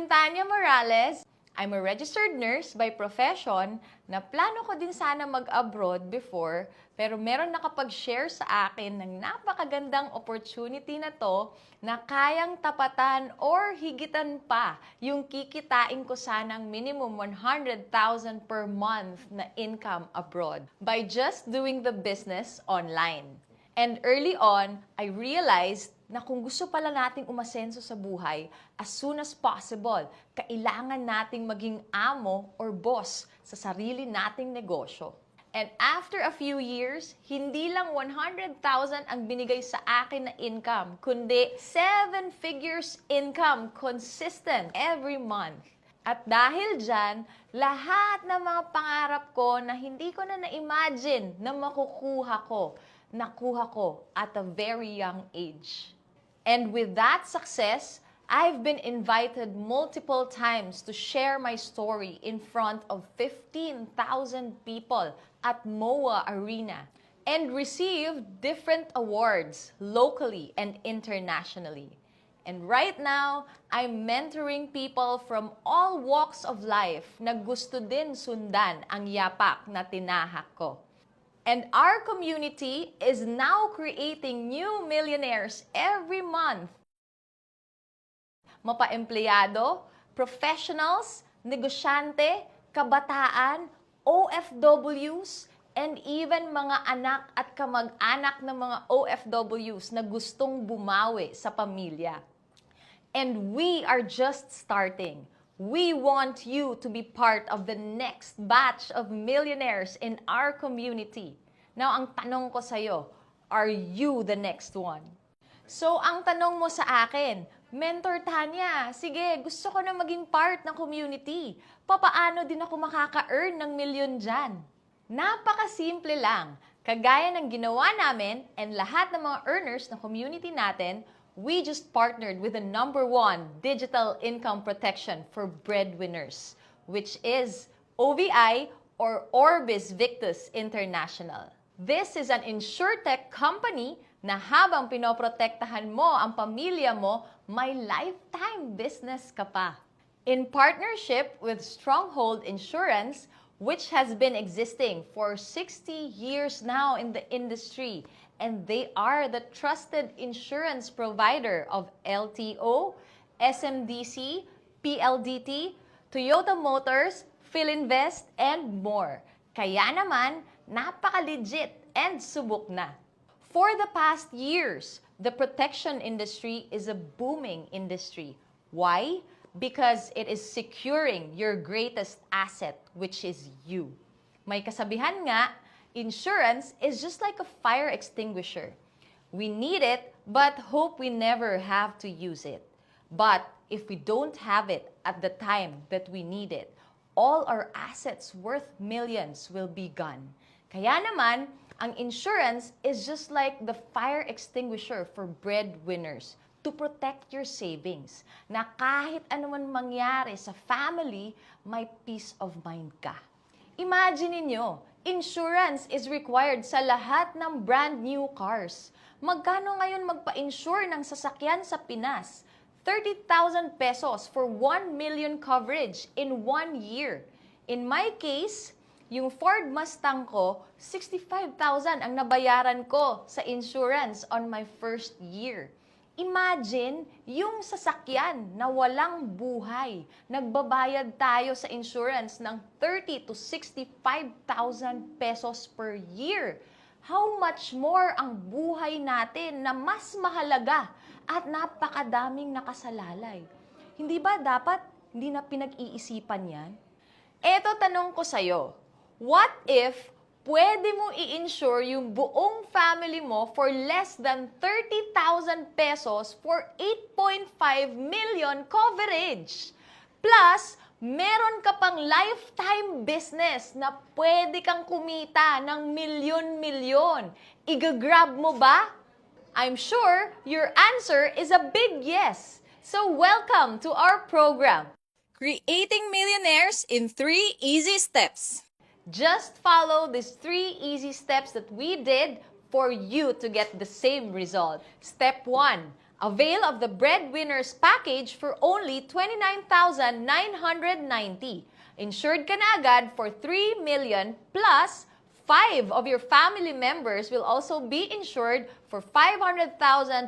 I'm Tanya Morales. I'm a registered nurse by profession na plano ko din sana mag-abroad before, pero meron nakapag-share sa akin ng napakagandang opportunity na to na kayang tapatan or higitan pa yung kikitain ko sanang minimum 100,000 per month na income abroad by just doing the business online. And early on, I realized na kung gusto pala nating umasenso sa buhay, as soon as possible, kailangan nating maging amo or boss sa sarili nating negosyo. And after a few years, hindi lang 100,000 ang binigay sa akin na income, kundi 7 figures income consistent every month. At dahil dyan, lahat ng mga pangarap ko na hindi ko na na-imagine na makukuha ko, nakuha ko at a very young age. And with that success, I've been invited multiple times to share my story in front of 15,000 people at MOA Arena and received different awards locally and internationally. And right now, I'm mentoring people from all walks of life na gusto din sundan ang yapak na tinahak ko. And our community is now creating new millionaires every month. Mapa-empleyado, professionals, negosyante, kabataan, OFWs, and even mga anak at kamag-anak ng mga OFWs na gustong bumawi sa pamilya. And we are just starting. We want you to be part of the next batch of millionaires in our community. Now, ang tanong ko sa'yo, are you the next one? So, ang tanong mo sa akin, Mentor Tanya, sige, gusto ko na maging part ng community. Papaano din ako makaka-earn ng milyon dyan? Napakasimple lang. Kagaya ng ginawa namin and lahat ng mga earners ng community natin, we just partnered with the #1 digital income protection for breadwinners, which is OVI or Orbis Victus International. This is an insurtech company na habang pinoprotektahan mo ang pamilya mo, may lifetime business ka pa. In partnership with Stronghold Insurance, which has been existing for 60 years now in the industry, and they are the trusted insurance provider of LTO, SMDC, PLDT, Toyota Motors, Philinvest, and more. Kaya naman, napaka-legit and subok na. For the past years, the protection industry is a booming industry. Why? Because it is securing your greatest asset, which is you. May kasabihan nga, insurance is just like a fire extinguisher. We need it, but hope we never have to use it. But if we don't have it at the time that we need it, all our assets worth millions will be gone. Kaya naman, ang insurance is just like the fire extinguisher for breadwinners to protect your savings, na kahit anuman mangyari sa family, may peace of mind ka. Imagine niyo, insurance is required sa lahat ng brand new cars. Magkano ngayon magpa-insure ng sasakyan sa Pinas? 30,000 pesos for 1 million coverage in 1 year. In my case, yung Ford Mustang ko, 65,000 ang nabayaran ko sa insurance on my first year. Imagine, yung sasakyan na walang buhay, nagbabayad tayo sa insurance ng 30 to 65,000 pesos per year. How much more ang buhay natin na mas mahalaga at napakadaming nakasalalay? Hindi ba dapat hindi na pinag-iisipan yan? Eto tanong ko sa'yo, what if pwede mo i-insure yung buong family mo for less than 30,000 pesos for 8.5 million coverage? Plus, meron ka pang lifetime business na pwede kang kumita ng milyon-milyon. Iga-grab mo ba? I'm sure your answer is a big yes. So welcome to our program, Creating Millionaires in 3 Easy Steps. Just follow these 3 easy steps that we did for you to get the same result. Step 1, Avail of the Breadwinners Package for only 29,990. Insured ka na agad for 3 million plus 5 of your family members will also be insured for 500,000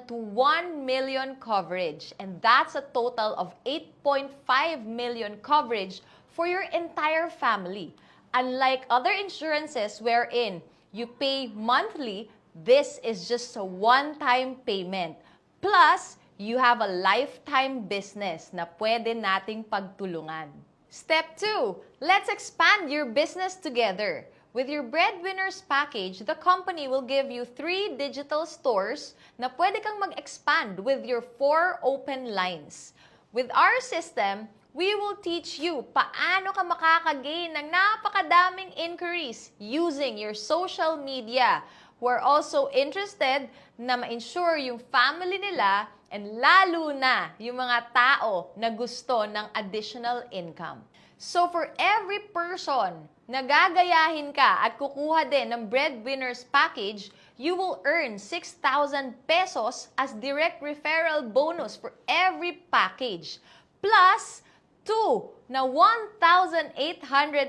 to 1 million coverage. And that's a total of 8.5 million coverage for your entire family. Unlike other insurances wherein you pay monthly, this is just a one-time payment. Plus, you have a lifetime business na pwede nating pagtulungan. Step 2, let's expand your business together. With your Breadwinners Package, the company will give you 3 digital stores na pwede kang mag-expand with your 4 open lines. With our system, we will teach you paano ka makakagain ng napakadaming inquiries using your social media. We're also interested na ma-insure yung family nila and lalo na yung mga tao na gusto ng additional income. So for every person na gagayahin ka at kukuha din ng Breadwinners Package, you will earn 6,000 pesos as direct referral bonus for every package. Plus 2 na 1,800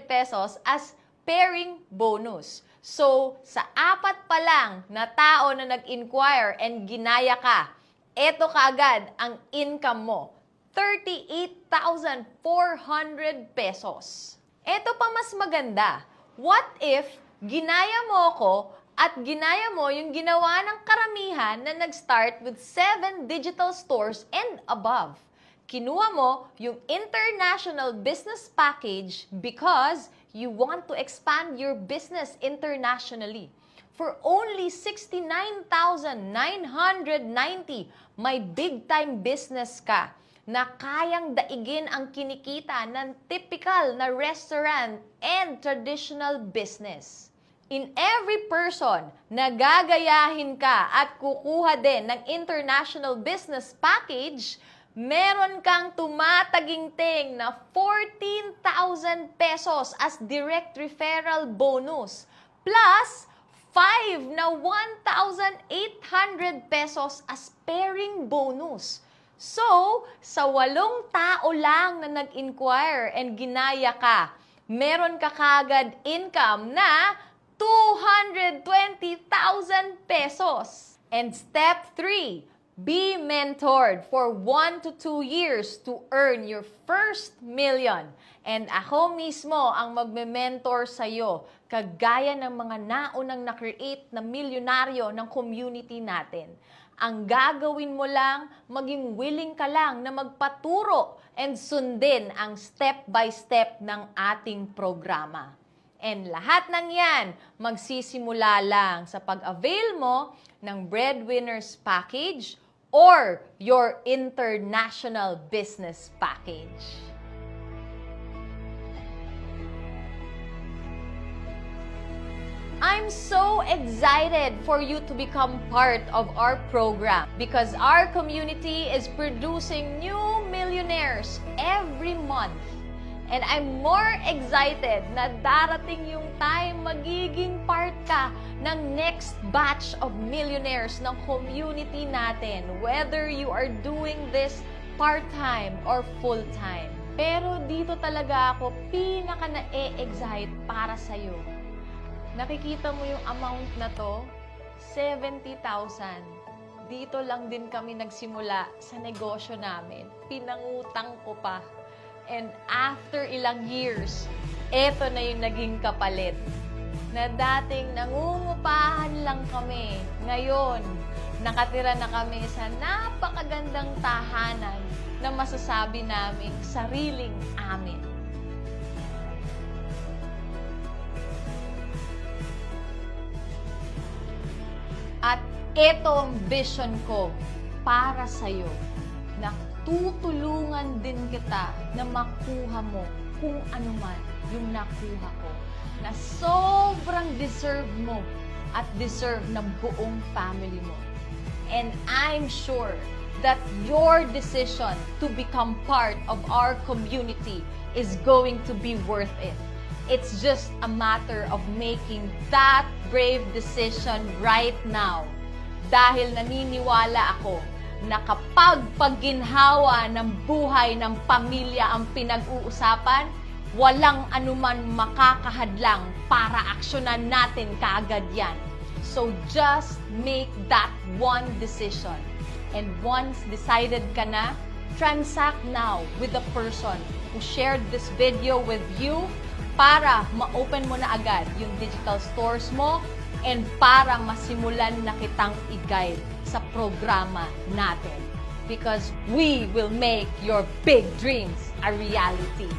pesos as pairing bonus. So, sa 4 pa lang na tao na nag-inquire and ginaya ka, eto kaagad ang income mo, 38,400 pesos. Eto pa mas maganda. What if ginaya mo ako at ginaya mo yung ginawa ng karamihan na nag-start with 7 digital stores and above? Kinuha mo yung International Business Package because you want to expand your business internationally. For only 69,990, may big-time business ka na kayang daigin ang kinikita ng typical na restaurant and traditional business. In every person na gagayahin ka at kukuha din ng International Business Package, meron kang tumataginting na 14,000 pesos as direct referral bonus plus 5 na 1,800 pesos as pairing bonus. So, sa 8 tao lang na nag-inquire and ginaya ka, meron ka kagad income na 220,000 pesos. And step 3, be mentored for 1 to 2 years to earn your first million. And ako mismo ang magme-mentor sa'yo, kagaya ng mga naunang na-create na milyonaryo ng community natin. Ang gagawin mo lang, maging willing ka lang na magpaturo and sundin ang step-by-step ng ating programa. And lahat ng yan, magsisimula lang sa pag-avail mo ng Breadwinners Package or your International Business Package. I'm so excited for you to become part of our program because our community is producing new millionaires every month. And I'm more excited na darating yung time magiging part ka ng next batch of millionaires ng community natin, whether you are doing this part-time or full-time. Pero dito talaga ako pinaka na-excite para sa'yo. Nakikita mo yung amount na to? 70,000. Dito lang din kami nagsimula sa negosyo namin. Pinangutang ko pa. And after ilang years, eto na yung naging kapalit. Na dating nangungupahan lang kami. Ngayon, nakatira na kami sa napakagandang tahanan na masasabi namin sariling amin. At ito ang vision ko para sa'yo, na tutulungan din kita na makuha mo kung ano man yung nakuha ko, na sobrang deserve mo at deserve ng buong family mo. And I'm sure that your decision to become part of our community is going to be worth it. It's just a matter of making that brave decision right now. Dahil naniniwala ako na kapag pagginhawa ng buhay ng pamilya ang pinag-uusapan, walang anuman makakahadlang para aksyonan natin kaagad yan. So just make that one decision. And once decided ka na, transact now with the person who shared this video with you para ma-open mo na agad yung digital stores mo and para masimulan na kitang i-guide sa programa natin. Because we will make your big dreams a reality.